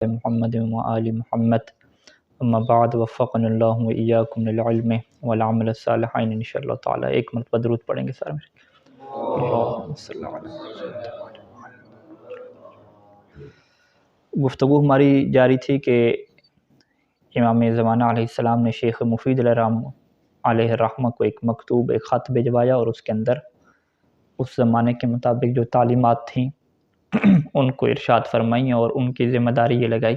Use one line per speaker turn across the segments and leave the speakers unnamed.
محمد و آل محمد اما بعد وفقنا اللہ و ایاکم للعلم والعمل الصالحین انشاءاللہ تعالی۔ ایک مرتبہ درود پڑھیں گے سارے مل کے۔ اللہم صلی علی گفتگو ہماری جاری تھی کہ امام زمانہ علیہ السلام نے شیخ مفید علیہ الرحمہ کو ایک مکتوب، ایک خط بھجوایا، اور اس کے اندر اس زمانے کے مطابق جو تعلیمات تھیں ان کو ارشاد فرمائیں، اور ان کی ذمہ داری یہ لگائی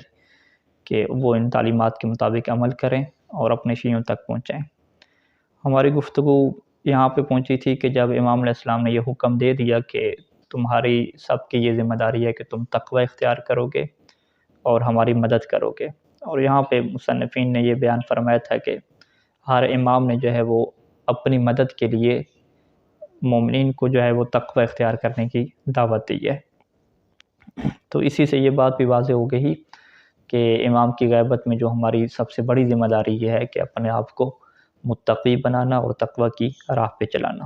کہ وہ ان تعلیمات کے مطابق عمل کریں اور اپنے شیعوں تک پہنچائیں۔ ہماری گفتگو یہاں پہ پہنچی تھی کہ جب امام علیہ السلام نے یہ حکم دے دیا کہ تمہاری سب کی یہ ذمہ داری ہے کہ تم تقوی اختیار کرو گے اور ہماری مدد کرو گے، اور یہاں پہ مصنفین نے یہ بیان فرمایا تھا کہ ہر امام نے جو ہے وہ اپنی مدد کے لیے مومنین کو جو ہے وہ تقوی اختیار کرنے کی دعوت دی ہے۔ تو اسی سے یہ بات بھی واضح ہو گئی کہ امام کی غیبت میں جو ہماری سب سے بڑی ذمہ داری یہ ہے کہ اپنے آپ کو متقی بنانا اور تقوی کی راہ پہ چلانا۔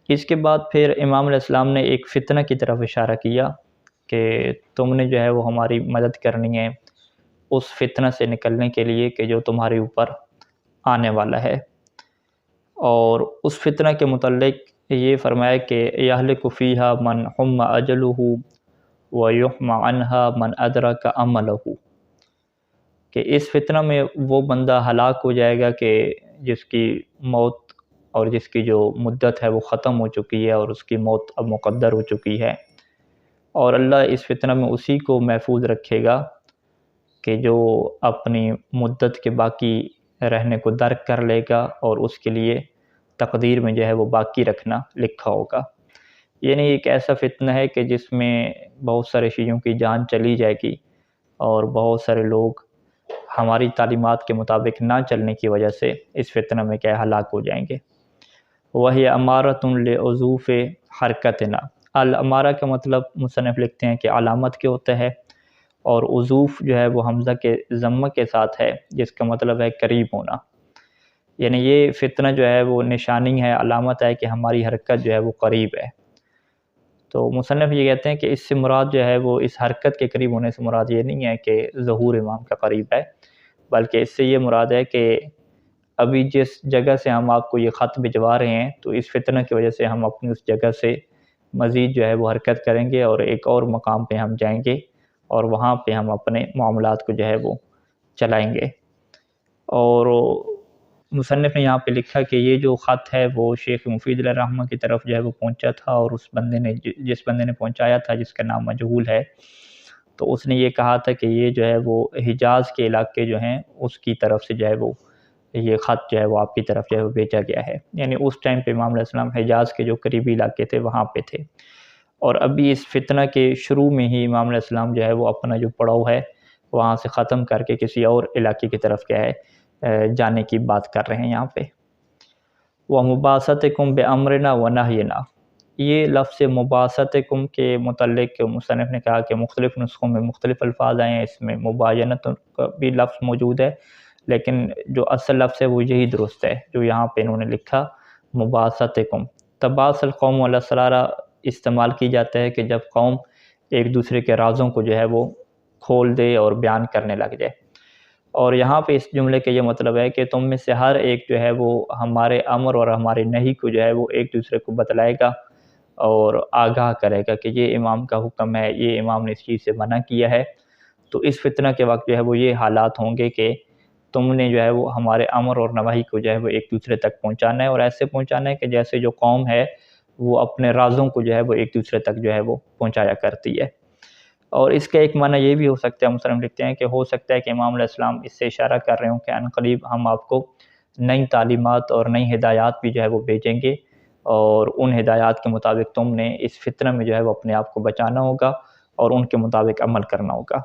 اس کے بعد پھر امام علیہ السلام نے ایک فتنہ کی طرف اشارہ کیا کہ تم نے جو ہے وہ ہماری مدد کرنی ہے اس فتنہ سے نکلنے کے لیے کہ جو تمہارے اوپر آنے والا ہے، اور اس فتنہ کے متعلق یہ فرمایا کہ یہلک فیہا من حم اجلہ ویحم عنہا من ادرک عملہ، کہ اس فتنہ میں وہ بندہ ہلاک ہو جائے گا کہ جس کی موت اور جس کی جو مدت ہے وہ ختم ہو چکی ہے اور اس کی موت اب مقدر ہو چکی ہے، اور اللہ اس فتنہ میں اسی کو محفوظ رکھے گا کہ جو اپنی مدت کے باقی رہنے کو درک کر لے گا اور اس کے لیے تقدیر میں جو ہے وہ باقی رکھنا لکھا ہوگا۔ یعنی ایک ایسا فتنہ ہے کہ جس میں بہت سارے شیعوں کی جان چلی جائے گی اور بہت سارے لوگ ہماری تعلیمات کے مطابق نہ چلنے کی وجہ سے اس فتنہ میں کیا ہلاک ہو جائیں گے۔ وہی امارۃ لعضوف حرکتنا، الامارہ کا مطلب مصنف لکھتے ہیں کہ علامت کے ہوتا ہے، اور عضوف جو ہے وہ حمزہ کے ضمہ کے ساتھ ہے جس کا مطلب ہے قریب ہونا، یعنی یہ فتنہ جو ہے وہ نشانی ہے، علامت ہے کہ ہماری حرکت جو ہے وہ قریب ہے۔ تو مصنف یہ کہتے ہیں کہ اس سے مراد جو ہے وہ اس حرکت کے قریب ہونے سے مراد یہ نہیں ہے کہ ظہور امام کا قریب ہے، بلکہ اس سے یہ مراد ہے کہ ابھی جس جگہ سے ہم آپ کو یہ خط بھجوا رہے ہیں تو اس فتنہ کی وجہ سے ہم اپنی اس جگہ سے مزید جو ہے وہ حرکت کریں گے اور ایک اور مقام پہ ہم جائیں گے اور وہاں پہ ہم اپنے معاملات کو جو ہے وہ چلائیں گے۔ اور مصنف نے یہاں پہ لکھا کہ یہ جو خط ہے وہ شیخ مفید علیہ الرحمہ کی طرف جو ہے وہ پہنچا تھا، اور اس بندے نے جس بندے نے پہنچایا تھا جس کا نام مجہول ہے، تو اس نے یہ کہا تھا کہ یہ جو ہے وہ حجاز کے علاقے جو ہیں اس کی طرف سے جو ہے وہ یہ خط جو ہے وہ آپ کی طرف جو ہے وہ بھیجا گیا ہے، یعنی اس ٹائم پہ امام علیہ السلام حجاز کے جو قریبی علاقے تھے وہاں پہ تھے، اور ابھی اس فتنہ کے شروع میں ہی امام علیہ السلام جو ہے وہ اپنا جو پڑاؤ ہے وہاں سے ختم کر کے کسی اور علاقے کی طرف کیا ہے جانے کی بات کر رہے ہیں یہاں پہ۔ وَمُبَاسَتِكُمْ بِأَمْرِنَا وَنَهْيِنَا، یہ لفظ مباستکم کے متعلق مصنف نے کہا کہ مختلف نسخوں میں مختلف الفاظ آئے ہیں، اس میں مباینت کا بھی لفظ موجود ہے، لیکن جو اصل لفظ ہے وہ یہی درست ہے جو یہاں پہ انہوں نے لکھا مباستکم۔ تباس القوم علی السرارہ استعمال کی جاتا ہے کہ جب قوم ایک دوسرے کے رازوں کو جو ہے وہ کھول دے اور بیان کرنے لگ جائے، اور یہاں پہ اس جملے کا یہ مطلب ہے کہ تم میں سے ہر ایک جو ہے وہ ہمارے امر اور ہمارے نہی کو جو ہے وہ ایک دوسرے کو بتلائے گا اور آگاہ کرے گا کہ یہ امام کا حکم ہے، یہ امام نے اس چیز سے منع کیا ہے۔ تو اس فتنہ کے وقت جو ہے وہ یہ حالات ہوں گے کہ تم نے جو ہے وہ ہمارے امر اور نواہی کو جو ہے وہ ایک دوسرے تک پہنچانا ہے، اور ایسے پہنچانا ہے کہ جیسے جو قوم ہے وہ اپنے رازوں کو جو ہے وہ ایک دوسرے تک جو ہے وہ پہنچایا کرتی ہے۔ اور اس کا ایک معنی یہ بھی ہو سکتا ہے، مصنف لکھتے ہیں کہ ہو سکتا ہے کہ امام علیہ السلام اس سے اشارہ کر رہے ہوں کہ عنقریب ہم آپ کو نئی تعلیمات اور نئی ہدایات بھی جو ہے وہ بھیجیں گے، اور ان ہدایات کے مطابق تم نے اس فتنہ میں جو ہے وہ اپنے آپ کو بچانا ہوگا اور ان کے مطابق عمل کرنا ہوگا۔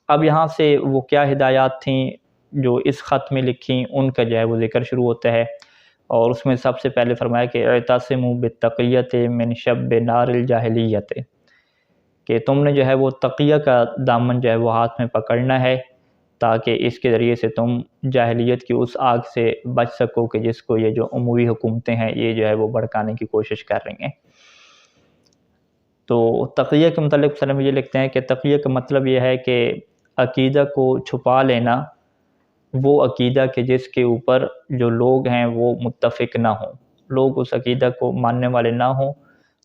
اب یہاں سے وہ کیا ہدایات تھیں جو اس خط میں لکھیں ان کا جو ہے وہ ذکر شروع ہوتا ہے، اور اس میں سب سے پہلے فرمایا کہ اعتصموا بالتقیۃ من شب نار الجاہلیت، کہ تم نے جو ہے وہ تقیہ کا دامن جو ہے وہ ہاتھ میں پکڑنا ہے تاکہ اس کے ذریعے سے تم جاہلیت کی اس آگ سے بچ سکو کہ جس کو یہ جو عموی حکومتیں ہیں یہ جو ہے وہ بھڑکانے کی کوشش کر رہی ہیں۔ تو تقیہ کے متعلق مصنف یہ لکھتے ہیں کہ تقیہ کا مطلب یہ ہے کہ عقیدہ کو چھپا لینا وہ عقیدہ کہ جس کے اوپر جو لوگ ہیں وہ متفق نہ ہوں، لوگ اس عقیدہ کو ماننے والے نہ ہوں،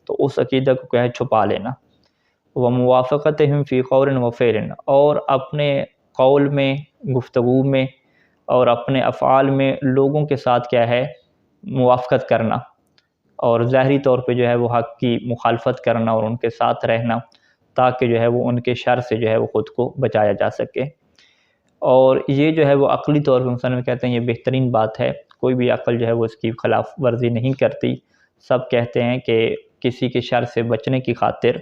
تو اس عقیدہ کو کیا ہے چھپا لینا۔ وموافقتہم فی قول و فعل، اور اپنے قول میں، گفتگو میں اور اپنے افعال میں لوگوں کے ساتھ کیا ہے موافقت کرنا، اور ظاہری طور پہ جو ہے وہ حق کی مخالفت کرنا اور ان کے ساتھ رہنا، تاکہ جو ہے وہ ان کے شر سے جو ہے وہ خود کو بچایا جا سکے۔ اور یہ جو ہے وہ عقلی طور پہ مصنف کہتے ہیں یہ بہترین بات ہے، کوئی بھی عقل جو ہے وہ اس کی خلاف ورزی نہیں کرتی۔ سب کہتے ہیں کہ کسی کے شر سے بچنے کی خاطر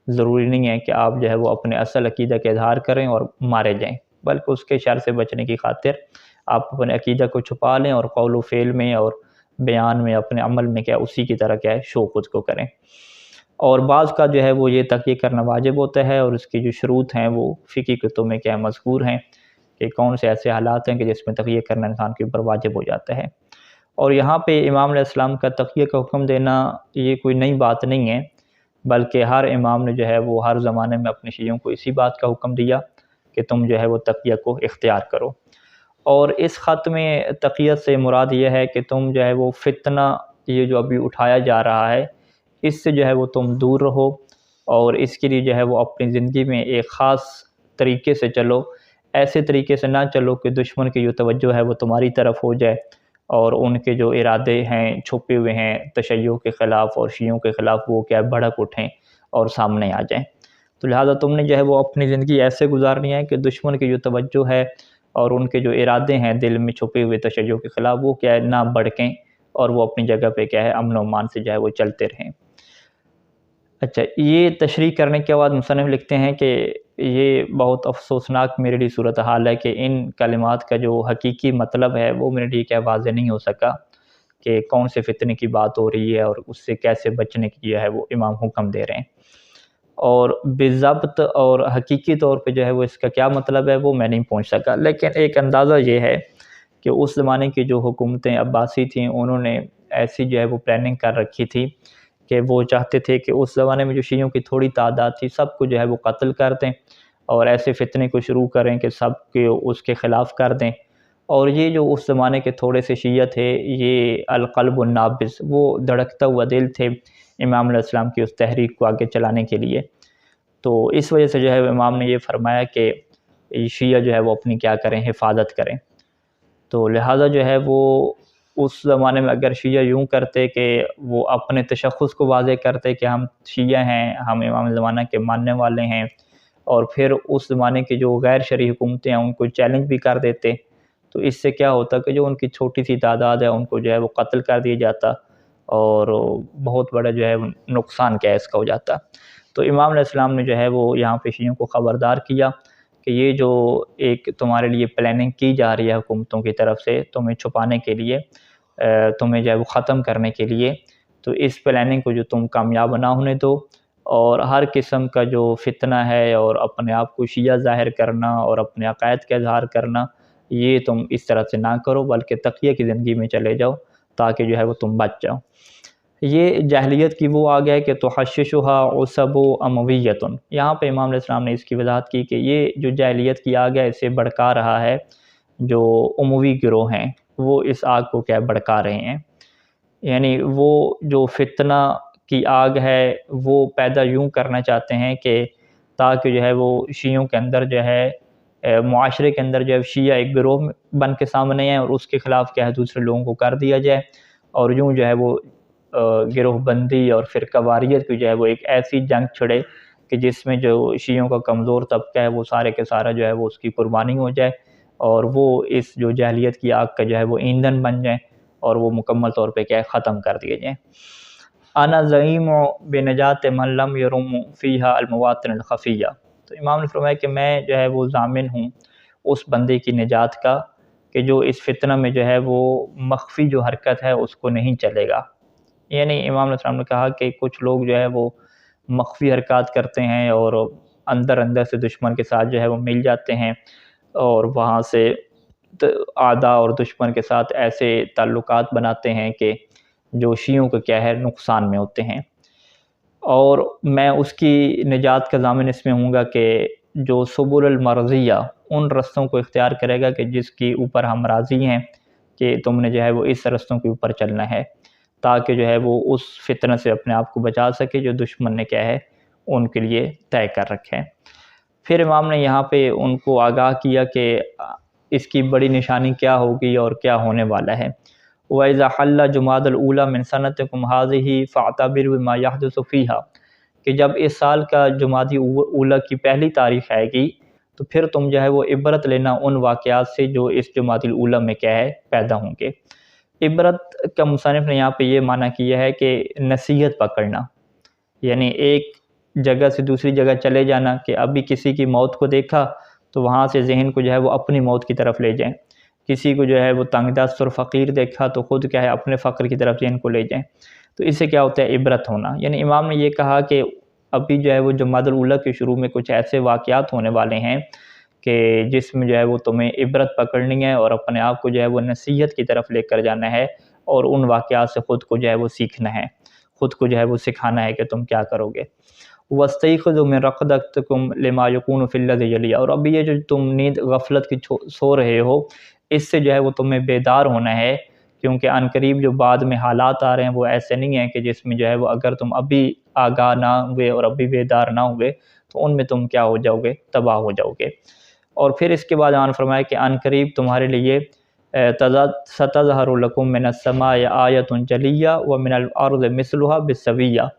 ضروری نہیں ہے کہ آپ جو ہے وہ اپنے اصل عقیدہ کا اظہار کریں اور مارے جائیں، بلکہ اس کے شر سے بچنے کی خاطر آپ اپنے عقیدہ کو چھپا لیں اور قول و فعل میں اور بیان میں، اپنے عمل میں کیا اسی کی طرح کیا ہے شو خود کو کریں۔ اور بعض کا جو ہے وہ یہ تقیہ کرنا واجب ہوتا ہے، اور اس کی جو شروط ہیں وہ فقہی کتب میں کیا مذکور ہیں کہ کون سے ایسے حالات ہیں کہ جس میں تقیہ کرنا انسان کے اوپر واجب ہو جاتا ہے۔ اور یہاں پہ امام علیہ السلام کا تقیہ کا حکم دینا یہ کوئی نئی بات نہیں ہے، بلکہ ہر امام نے جو ہے وہ ہر زمانے میں اپنے شیعوں کو اسی بات کا حکم دیا کہ تم جو ہے وہ تقیہ کو اختیار کرو۔ اور اس خط میں تقیہ سے مراد یہ ہے کہ تم جو ہے وہ فتنہ یہ جو ابھی اٹھایا جا رہا ہے اس سے جو ہے وہ تم دور رہو، اور اس کے لیے جو ہے وہ اپنی زندگی میں ایک خاص طریقے سے چلو، ایسے طریقے سے نہ چلو کہ دشمن کی جو توجہ ہے وہ تمہاری طرف ہو جائے اور ان کے جو ارادے ہیں چھپے ہوئے ہیں تشیع کے خلاف اور شیعوں کے خلاف وہ کیا بھڑک اٹھیں اور سامنے آ جائیں۔ تو لہٰذا تم نے جو ہے وہ اپنی زندگی ایسے گزارنی ہے کہ دشمن کی جو توجہ ہے اور ان کے جو ارادے ہیں دل میں چھپے ہوئے تشیع کے خلاف وہ کیا ہے نہ بڑھکیں، اور وہ اپنی جگہ پہ کیا ہے امن و امان سے جو ہے وہ چلتے رہیں۔ اچھا، یہ تشریح کرنے کے بعد مصنف لکھتے ہیں کہ یہ بہت افسوسناک میرے لیے صورتحال ہے کہ ان کلمات کا جو حقیقی مطلب ہے وہ میرے لیے کیا واضح نہیں ہو سکا کہ کون سے فتنے کی بات ہو رہی ہے اور اس سے کیسے بچنے کی جو ہے وہ امام حکم دے رہے ہیں، اور بالضبط اور حقیقی طور پہ جو ہے وہ اس کا کیا مطلب ہے وہ میں نہیں پہنچ سکا۔ لیکن ایک اندازہ یہ ہے کہ اس زمانے کی جو حکومتیں عباسی تھیں انہوں نے ایسی جو ہے وہ پلاننگ کر رکھی تھی کہ وہ چاہتے تھے کہ اس زمانے میں جو شیعوں کی تھوڑی تعداد تھی سب کو جو ہے وہ قتل کر دیں اور ایسے فتنے کو شروع کریں کہ سب کے اس کے خلاف کر دیں۔ اور یہ جو اس زمانے کے تھوڑے سے شیعہ تھے یہ القلب النابض، وہ دھڑکتا ہوا دل تھے امام علیہ السلام کی اس تحریک کو آگے چلانے کے لیے۔ تو اس وجہ سے جو ہے امام نے یہ فرمایا کہ شیعہ جو ہے وہ اپنی کیا کریں حفاظت کریں۔ تو لہٰذا جو ہے وہ اس زمانے میں اگر شیعہ یوں کرتے کہ وہ اپنے تشخص کو واضح کرتے کہ ہم شیعہ ہیں، ہم امام زمانہ کے ماننے والے ہیں، اور پھر اس زمانے کی جو غیر شرعی حکومتیں ہیں ان کو چیلنج بھی کر دیتے، تو اس سے کیا ہوتا کہ جو ان کی چھوٹی سی تعداد ہے ان کو جو ہے وہ قتل کر دیا جاتا اور بہت بڑا جو ہے نقصان کیا ہے اس کا ہو جاتا۔ تو امام علیہ السلام نے جو ہے وہ یہاں پہ شیعوں کو خبردار کیا کہ یہ جو ایک تمہارے لیے پلاننگ کی جا رہی ہے حکومتوں کی طرف سے تمہیں چھپانے کے لیے، تمہیں جو ہے وہ ختم کرنے کے لیے، تو اس پلاننگ کو جو تم کامیاب نہ ہونے دو، اور ہر قسم کا جو فتنہ ہے اور اپنے آپ کو شیعہ ظاہر کرنا اور اپنے عقائد کا اظہار کرنا یہ تم اس طرح سے نہ کرو، بلکہ تقیہ کی زندگی میں چلے جاؤ تاکہ جو ہے وہ تم بچ جاؤ۔ یہ جاہلیت کی وہ آگیا ہے کہ تحششها عصب امویۃ، یہاں پہ امام علیہ السلام نے اس کی وضاحت کی کہ یہ جو جاہلیت کی آگ ہے اسے بھڑکا رہا ہے جو اموی گروہ ہیں، وہ اس آگ کو کیا بھڑکا رہے ہیں، یعنی وہ جو فتنہ کی آگ ہے وہ پیدا یوں کرنا چاہتے ہیں کہ تاکہ جو ہے وہ شیعوں کے اندر جو ہے معاشرے کے اندر جو ہے شیعہ ایک گروہ بن کے سامنے ہیں اور اس کے خلاف کیا ہے دوسرے لوگوں کو کر دیا جائے، اور یوں جو ہے وہ گروہ بندی اور فرقہ واریت کی جو ہے وہ ایک ایسی جنگ چھڑے کہ جس میں جو شیعوں کا کمزور طبقہ ہے وہ سارے کے سارا جو ہے وہ اس کی قربانی ہو جائے، اور وہ اس جو جاہلیت کی آگ کا جو ہے وہ ایندھن بن جائیں اور وہ مکمل طور پہ کیا ہے ختم کر دیے جائیں۔ انا زعیم بنجات من لم یرم فیہا المواطن الخفیہ، تو امام نے فرمایا کہ میں جو ہے وہ ضامن ہوں اس بندے کی نجات کا کہ جو اس فتنہ میں جو ہے وہ مخفی جو حرکت ہے اس کو نہیں چلے گا۔ یعنی امام علیہ السلام نے کہا کہ کچھ لوگ جو ہے وہ مخفی حرکات کرتے ہیں اور اندر اندر سے دشمن کے ساتھ جو ہے وہ مل جاتے ہیں اور وہاں سے اعداء اور دشمن کے ساتھ ایسے تعلقات بناتے ہیں کہ جو شیعوں کو کیا ہے نقصان میں ہوتے ہیں، اور میں اس کی نجات کا ضامن اس میں ہوں گا کہ جو سبل المرضیہ ان رستوں کو اختیار کرے گا کہ جس کی اوپر ہم راضی ہیں کہ تم نے جو ہے وہ اس رستوں کے اوپر چلنا ہے، تاکہ جو ہے وہ اس فتنہ سے اپنے آپ کو بچا سکے جو دشمن نے کیا ہے ان کے لیے طے کر رکھے۔ پھر امام نے یہاں پہ ان کو آگاہ کیا کہ اس کی بڑی نشانی کیا ہوگی اور کیا ہونے والا ہے۔ وَإِذَا حَلَّ جُمَادَ الْأُولَى مِنْ سَنَتِكُمْ هَٰذِهِ فَاعْتَبِرُوا بِمَا يَحْدُثُ فِيهَا کہ جب اس سال کا جمادی اولیٰ کی پہلی تاریخ آئے گی تو پھر تم جو ہے وہ عبرت لینا ان واقعات سے جو اس جمادی الاولیٰ میں کیا ہے پیدا ہوں گے۔ عبرت کا مصنف نے یہاں پہ یہ معنی کیا ہے کہ نصیحت پکڑنا، یعنی ایک جگہ سے دوسری جگہ چلے جانا کہ ابھی کسی کی موت کو دیکھا تو وہاں سے ذہن کو جو ہے وہ اپنی موت کی طرف لے جائیں، کسی کو جو ہے وہ تنگ دست اور فقیر دیکھا تو خود کیا ہے اپنے فقر کی طرف ذہن کو لے جائیں، تو اس سے کیا ہوتا ہے عبرت ہونا۔ یعنی امام نے یہ کہا کہ ابھی جو ہے وہ جمادی الاولیٰ کے شروع میں کچھ ایسے واقعات ہونے والے ہیں کہ جس میں جو ہے وہ تمہیں عبرت پکڑنی ہے اور اپنے آپ کو جو ہے وہ نصیحت کی طرف لے کر جانا ہے، اور ان واقعات سے خود کو جو ہے وہ سیکھنا ہے، خود کو جو ہے وہ سکھانا ہے کہ تم کیا کرو گے۔ وَاسْتَيْقِظُوا مِنْ رَقْدَتِكُمْ لِمَا يَكُونُ فِي الَّذِي يَلِيهِ اور ابھی یہ جو تم نیند غفلت کی سو رہے ہو اس سے جو ہے وہ تمہیں بیدار ہونا ہے، کیونکہ عن قریب جو بعد میں حالات آ رہے ہیں وہ ایسے نہیں ہیں کہ جس میں جو ہے وہ اگر تم ابھی آگاہ نہ ہوئے اور ابھی بیدار نہ ہوئے تو ان میں تم کیا ہو جاؤ گے، تباہ ہو جاؤ گے۔ اور پھر اس کے بعد آن فرمایا کہ عن قریب تمہارے لیے سَتَظْهَرُ لَكُم مِّنَ السَّمَاءِ آیَةٌ جَلِیَّةٌ وَمِنَ الْأَرْضِ مِثْلُهَا بِالسَّوِیَّةِ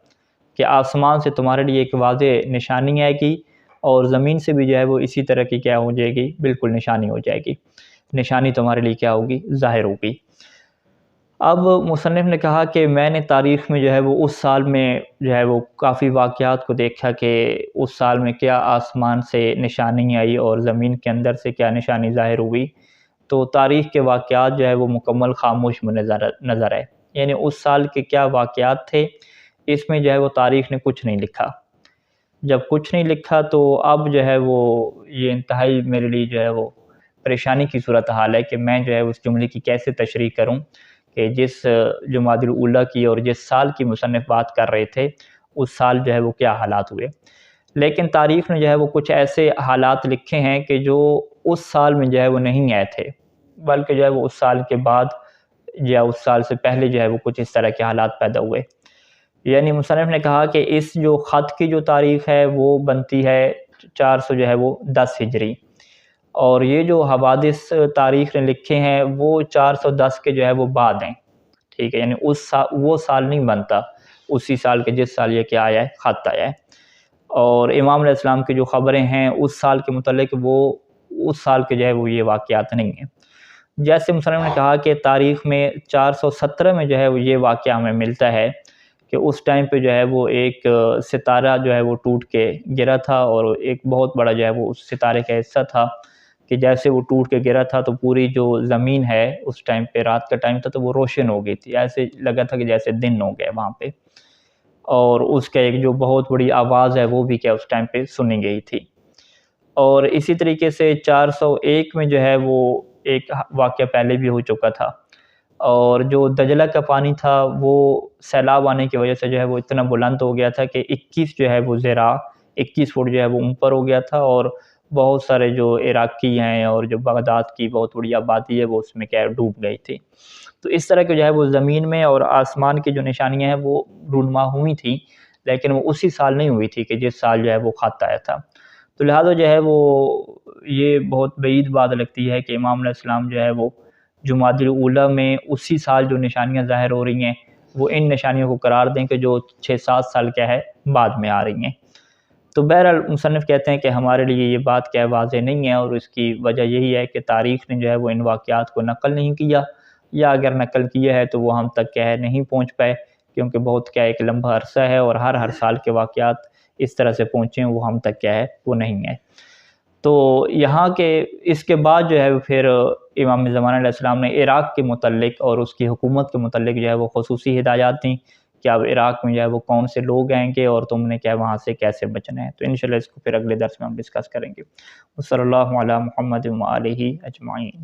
کہ آسمان سے تمہارے لیے ایک واضح نشانی آئے گی اور زمین سے بھی جو ہے وہ اسی طرح کی کیا ہو جائے گی، بالکل نشانی ہو جائے گی، نشانی تمہارے لیے کیا ہوگی، ظاہر ہوگی۔ اب مصنف نے کہا کہ میں نے تاریخ میں جو ہے وہ اس سال میں جو ہے وہ کافی واقعات کو دیکھا کہ اس سال میں کیا آسمان سے نشانی آئی اور زمین کے اندر سے کیا نشانی ظاہر ہوئی، تو تاریخ کے واقعات جو ہے وہ مکمل خاموش میں نظر آئے، یعنی اس سال کے کیا واقعات تھے اس میں جو ہے وہ تاریخ نے کچھ نہیں لکھا۔ جب کچھ نہیں لکھا تو اب جو ہے وہ یہ انتہائی میرے لیے جو ہے وہ پریشانی کی صورتحال ہے کہ میں جو ہے اس جملے کی کیسے تشریح کروں کہ جس جمادی الاولیٰ کی اور جس سال کی مصنف بات کر رہے تھے اس سال جو ہے وہ کیا حالات ہوئے۔ لیکن تاریخ نے جو ہے وہ کچھ ایسے حالات لکھے ہیں کہ جو اس سال میں جو ہے وہ نہیں آئے تھے، بلکہ جو ہے وہ اس سال کے بعد یا اس سال سے پہلے جو ہے وہ کچھ اس طرح کے حالات پیدا ہوئے۔ یعنی مصنف نے کہا کہ اس جو خط کی جو تاریخ ہے وہ بنتی ہے 400 جو ہے وہ 10 ہجری، اور یہ جو حوادث تاریخ نے لکھے ہیں وہ 410 کے جو ہے وہ بعد ہیں، ٹھیک ہے، یعنی وہ سال نہیں بنتا اسی سال کے جس سال یہ کیا آیا ہے، خط آیا ہے۔ اور امام علیہ السلام کی جو خبریں ہیں اس سال کے متعلق وہ اس سال کے جو ہے وہ یہ واقعات نہیں ہیں۔ جیسے مصنف نے کہا کہ تاریخ میں 417 میں جو ہے وہ یہ واقعہ ہمیں ملتا ہے کہ اس ٹائم پہ جو ہے وہ ایک ستارہ جو ہے وہ ٹوٹ کے گرا تھا، اور ایک بہت بڑا جو ہے وہ اس ستارے کا حصہ تھا کہ جیسے وہ ٹوٹ کے گرا تھا تو پوری جو زمین ہے اس ٹائم پہ رات کا ٹائم تھا تو وہ روشن ہو گئی تھی، ایسے لگا تھا کہ جیسے دن ہو گئے وہاں پہ، اور اس کا ایک جو بہت بڑی آواز ہے وہ بھی کیا اس ٹائم پہ سنی گئی تھی۔ اور اسی طریقے سے 401 میں جو ہے وہ ایک واقعہ پہلے بھی ہو چکا تھا، اور جو دجلہ کا پانی تھا وہ سیلاب آنے کی وجہ سے جو ہے وہ اتنا بلند ہو گیا تھا کہ 21 جو ہے وہ ذراع 21 فٹ جو ہے وہ اوپر ہو گیا تھا، اور بہت سارے جو عراقی ہیں اور جو بغداد کی بہت بڑی آبادی ہے وہ اس میں کیا ڈوب گئی تھی۔ تو اس طرح کے جو ہے وہ زمین میں اور آسمان کی جو نشانیاں ہیں وہ رونما ہوئی تھیں، لیکن وہ اسی سال نہیں ہوئی تھی کہ جس سال جو ہے وہ خط آیا تھا۔ تو لہٰذا جو ہے وہ یہ بہت بعید بات لگتی ہے کہ امام علیہ السلام جو ہے وہ جمادی الاولیٰ میں اسی سال جو نشانیاں ظاہر ہو رہی ہیں وہ ان نشانیوں کو قرار دیں کہ جو 6-7 سال کیا ہے بعد میں آ رہی ہیں۔ تو بہرحال مصنف کہتے ہیں کہ ہمارے لیے یہ بات کیا واضح نہیں ہے، اور اس کی وجہ یہی ہے کہ تاریخ نے جو ہے وہ ان واقعات کو نقل نہیں کیا، یا اگر نقل کیا ہے تو وہ ہم تک کیا ہے نہیں پہنچ پائے، کیونکہ بہت کیا ایک لمبا عرصہ ہے اور ہر سال کے واقعات اس طرح سے پہنچے ہیں وہ ہم تک کیا ہے وہ نہیں ہے۔ تو یہاں کے اس کے بعد جو ہے پھر امام زمانہ علیہ السلام نے عراق کے متعلق اور اس کی حکومت کے متعلق جو ہے وہ خصوصی ہدایات دیں کہ اب عراق میں جو ہے وہ کون سے لوگ آئیں گے اور تم نے کیا وہاں سے کیسے بچنا ہے۔ تو انشاءاللہ اس کو پھر اگلے درس میں ہم ڈسکس کریں گے۔ صلی اللہ علی محمد و آلہ اجمعین۔